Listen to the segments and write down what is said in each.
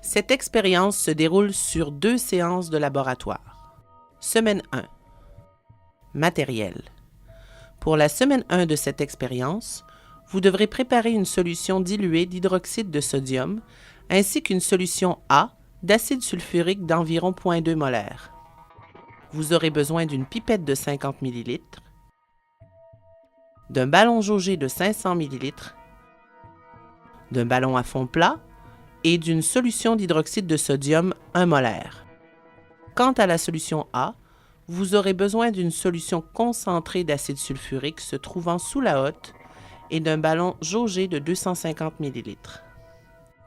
Cette expérience se déroule sur 2 séances de laboratoire. Semaine 1. Matériel. Pour la semaine 1 de cette expérience, vous devrez préparer une solution diluée d'hydroxyde de sodium ainsi qu'une solution A d'acide sulfurique d'environ 0,2 molaire. Vous aurez besoin d'une pipette de 50 ml, d'un ballon jaugé de 500 ml, d'un ballon à fond plat et d'une solution d'hydroxyde de sodium 1 molaire. Quant à la solution A, vous aurez besoin d'une solution concentrée d'acide sulfurique se trouvant sous la hotte et d'un ballon jaugé de 250 ml.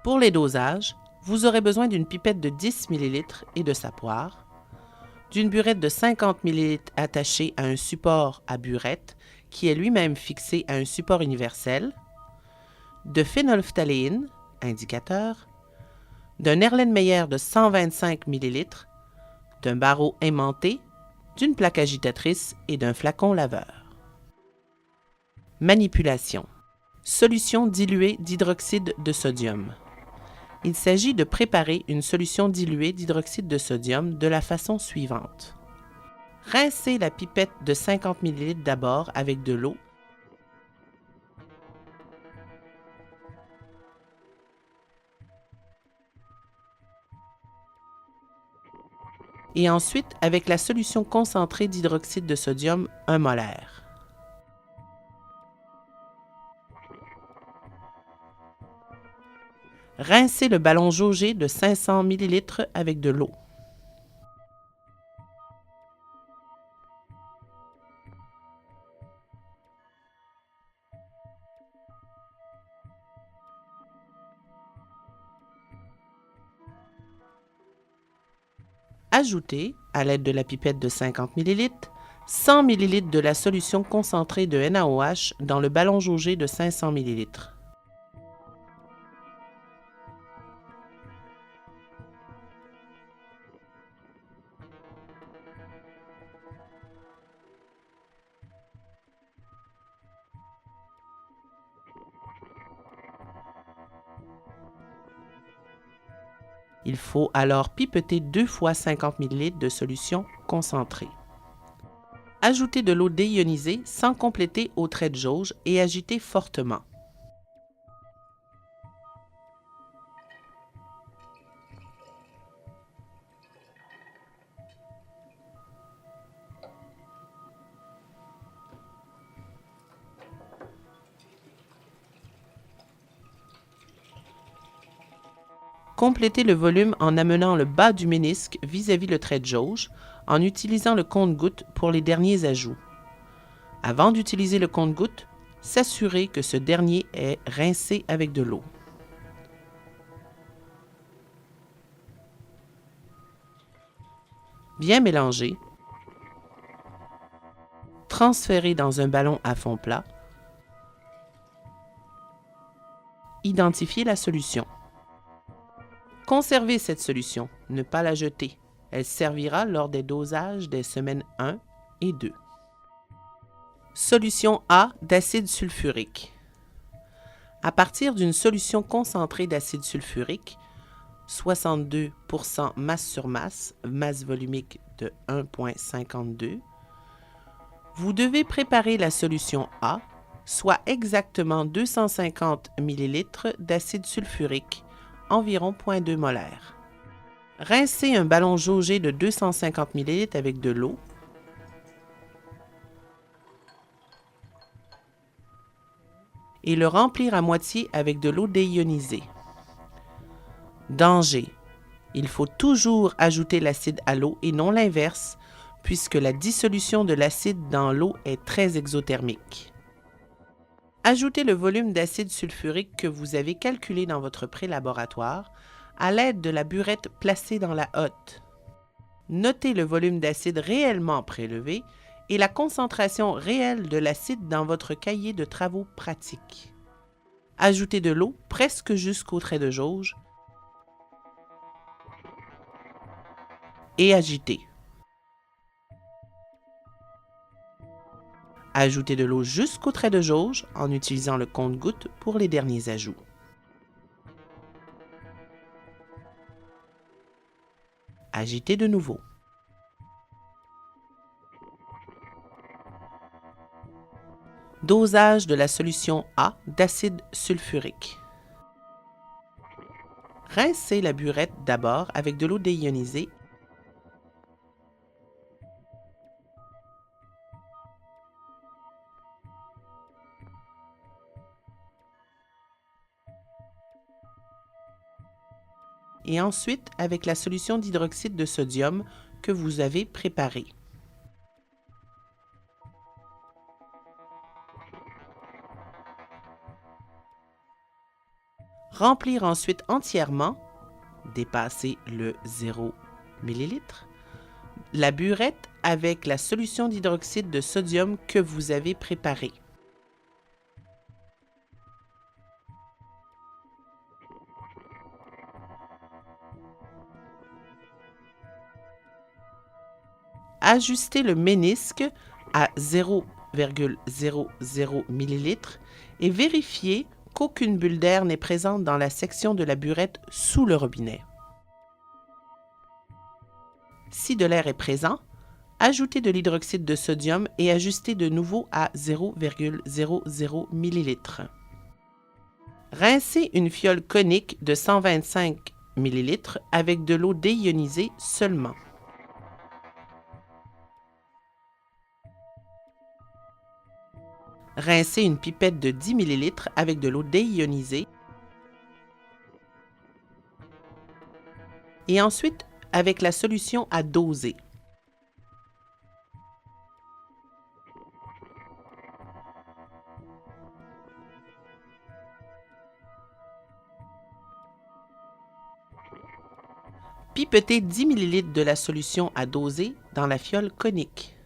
Pour les dosages, vous aurez besoin d'une pipette de 10 ml et de sa poire, d'une burette de 50 ml attachée à un support à burette qui est lui-même fixé à un support universel, de phénylphtaléine, indicateur, d'un Erlenmeyer de 125 ml, d'un barreau aimanté, d'une plaque agitatrice et d'un flacon laveur. Manipulation. Solution diluée d'hydroxyde de sodium. Il s'agit de préparer une solution diluée d'hydroxyde de sodium de la façon suivante. Rincez la pipette de 50 ml d'abord avec de l'eau. Et ensuite avec la solution concentrée d'hydroxyde de sodium 1 molaire. Rincez le ballon jaugé de 500 ml avec de l'eau. Ajoutez, à l'aide de la pipette de 50 ml, 100 ml de la solution concentrée de NaOH dans le ballon jaugé de 500 ml. Il faut alors pipeter 2 fois 50 ml de solution concentrée. Ajoutez de l'eau déionisée sans compléter au trait de jauge et agitez fortement. Complétez le volume en amenant le bas du ménisque vis-à-vis le trait de jauge en utilisant le compte-gouttes pour les derniers ajouts. Avant d'utiliser le compte-gouttes, s'assurer que ce dernier est rincé avec de l'eau. Bien mélanger. Transférer dans un ballon à fond plat. Identifier la solution. Conservez cette solution, ne pas la jeter. Elle servira lors des dosages des semaines 1 et 2. Solution A d'acide sulfurique. À partir d'une solution concentrée d'acide sulfurique, 62% masse sur masse, masse volumique de 1,52, vous devez préparer la solution A, soit exactement 250 ml d'acide sulfurique, environ 0,2 molaire. Rincez un ballon jaugé de 250 ml avec de l'eau. Et le remplir à moitié avec de l'eau déionisée. Danger. Il faut toujours ajouter l'acide à l'eau et non l'inverse, puisque la dissolution de l'acide dans l'eau est très exothermique. Ajoutez le volume d'acide sulfurique que vous avez calculé dans votre pré-laboratoire à l'aide de la burette placée dans la hotte. Notez le volume d'acide réellement prélevé et la concentration réelle de l'acide dans votre cahier de travaux pratiques. Ajoutez de l'eau presque jusqu'au trait de jauge et agitez. Ajoutez de l'eau jusqu'au trait de jauge en utilisant le compte-gouttes pour les derniers ajouts. Agitez de nouveau. Dosage de la solution A d'acide sulfurique. Rincez la burette d'abord avec de l'eau déionisée et ensuite avec la solution d'hydroxyde de sodium que vous avez préparée. Remplir ensuite entièrement, dépasser le 0 ml, la burette avec la solution d'hydroxyde de sodium que vous avez préparée. Ajustez le ménisque à 0,00 ml et vérifiez qu'aucune bulle d'air n'est présente dans la section de la burette sous le robinet. Si de l'air est présent, ajoutez de l'hydroxyde de sodium et ajustez de nouveau à 0,00 ml. Rincez une fiole conique de 125 ml avec de l'eau déionisée seulement. Rincez une pipette de 10 ml avec de l'eau déionisée et ensuite avec la solution à doser. Pipetez 10 ml de la solution à doser dans la fiole conique.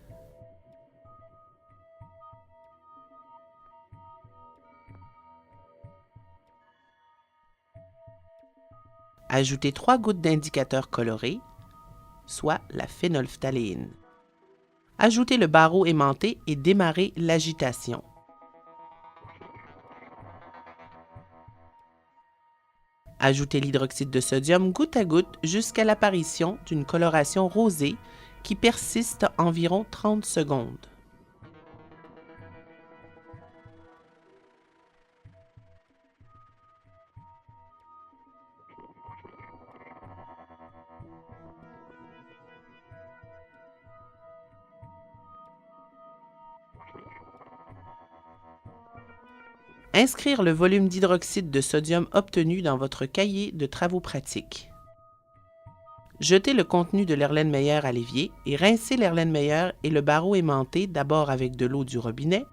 Ajoutez 3 gouttes d'indicateur coloré, soit la phénolphtaléine. Ajoutez le barreau aimanté et démarrez l'agitation. Ajoutez l'hydroxyde de sodium goutte à goutte jusqu'à l'apparition d'une coloration rosée qui persiste environ 30 secondes. Inscrire le volume d'hydroxyde de sodium obtenu dans votre cahier de travaux pratiques. Jetez le contenu de l'Erlenmeyer à l'évier et rincez l'Erlenmeyer et le barreau aimanté d'abord avec de l'eau du robinet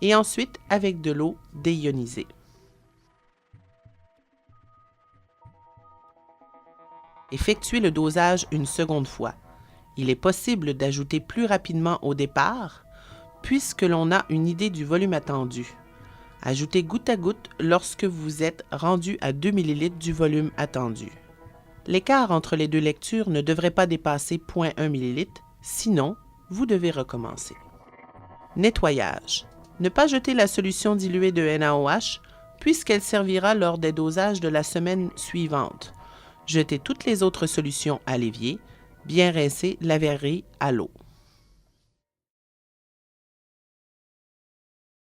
et ensuite avec de l'eau déionisée. Effectuez le dosage une seconde fois. Il est possible d'ajouter plus rapidement au départ, puisque l'on a une idée du volume attendu. Ajoutez goutte à goutte lorsque vous êtes rendu à 2 ml du volume attendu. L'écart entre les deux lectures ne devrait pas dépasser 0,1 ml, sinon vous devez recommencer. Nettoyage. Ne pas jeter la solution diluée de NaOH, puisqu'elle servira lors des dosages de la semaine suivante. Jetez toutes les autres solutions à l'évier, bien rincer, laver à l'eau.